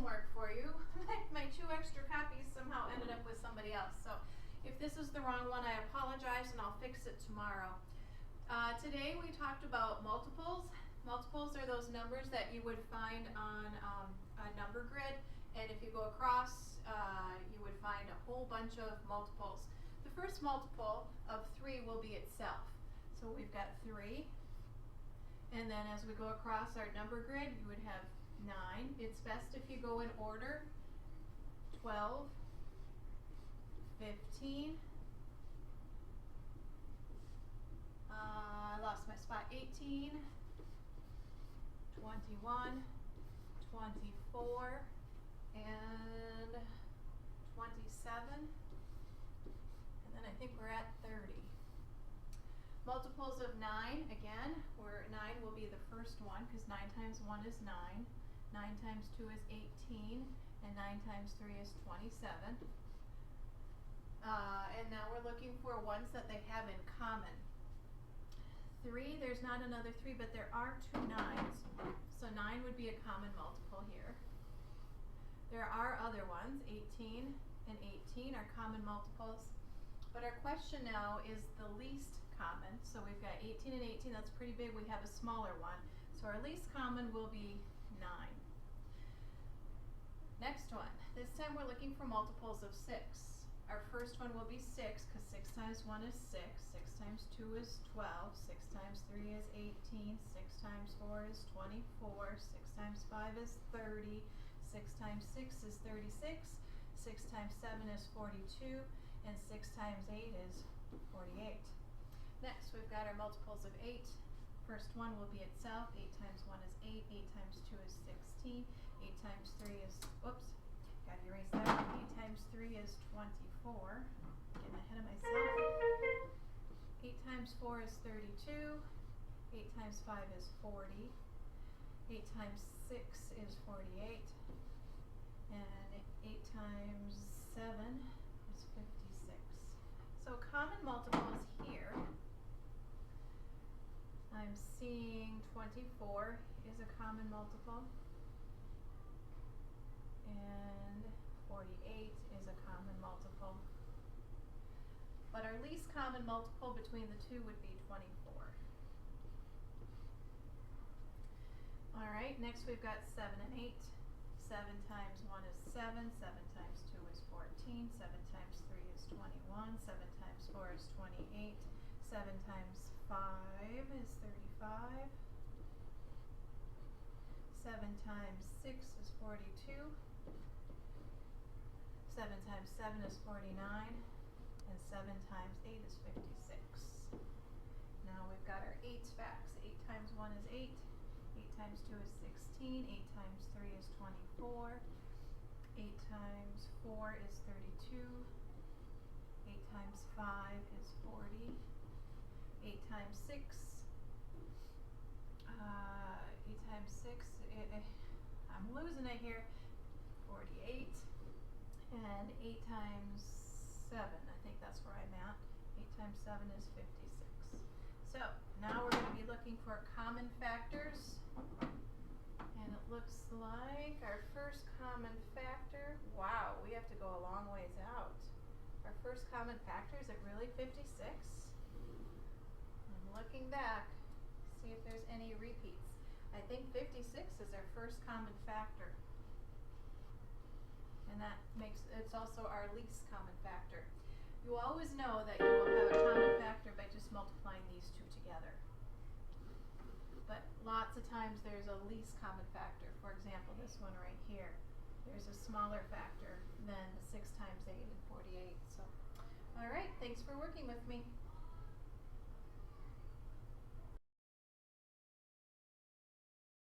homework for you. My 2 extra copies somehow ended up with somebody else. So if this is the wrong one, I apologize and I'll fix it tomorrow. Today we talked about multiples. Multiples are those numbers that you would find on a number grid, and if you go across, you would find a whole bunch of multiples. The first multiple of 3 will be itself. So we've got 3, and then as we go across our number grid, you would have 9. It's best if you go in order. 12, 15, I lost my spot, 18, 21, 24, and 27, and then I think we're at 30. Multiples of 9, again, where 9 will be the first one, because 9 times 1 is 9, 9 times 2 is 18, and 9 times 3 is 27. And now we're looking for ones that they have in common. 3, there's not another 3, but there are 2 9s. So 9 would be a common multiple here. There are other ones, 18 and 18 are common multiples. But our question now is the least common. So we've got 18 and 18, that's pretty big. We have a smaller one. So our least common will be 9. Next one. This time we're looking for multiples of 6. Our first one will be 6, because 6 times 1 is 6, 6 times 2 is 12, 6 times 3 is 18, 6 times 4 is 24, 6 times 5 is 30, 6 times 6 is 36, 6 times 7 is 42, and 6 times 8 is 48. Next, we've got our multiples of 8. First one will be itself. 8 times 1 is 8, 8 times 2 is 16, 8 times 3 is, whoops, gotta erase that. 8 times 3 is 24. Getting ahead of myself. 8 times 4 is 32. 8 times 5 is 40. 8 times 6 is 48. And 8 times 7 is 56. So common multiples here. I'm seeing 24 is a common multiple. And 48 is a common multiple. But our least common multiple between the two would be 24. Alright, next we've got 7 and 8. 7 times 1 is 7, 7 times 2 is 14, 7 times 3 is 21, 7 times 4 is 28, 7 times 5 is 35, 7 times 6 is 42, 7 times 7 is 49, and 7 times 8 is 56. Now we've got our 8 facts. 8 times 1 is 8, 8 times 2 is 16, 8 times 3 is 24, 8 times 4 is 32, 8 times 5 is 40, 8 times 6, 8 times 6, I'm losing it here, 48, and 8 times 7, I think that's where I'm at, 8 times 7 is 56. So now we're going to be looking for common factors, and it looks like our first common factor, wow, we have to go a long ways out. Our first common factor, is it really 56? I'm looking back, see if there's any repeats. I think 56 is our first common factor. And that makes, it's also our least common factor. You always know that you will have a common factor by just multiplying these two together. But lots of times there's a least common factor. For example, this one right here. There's a smaller factor than 6 times 8 and 48. So, all right, thanks for working with me.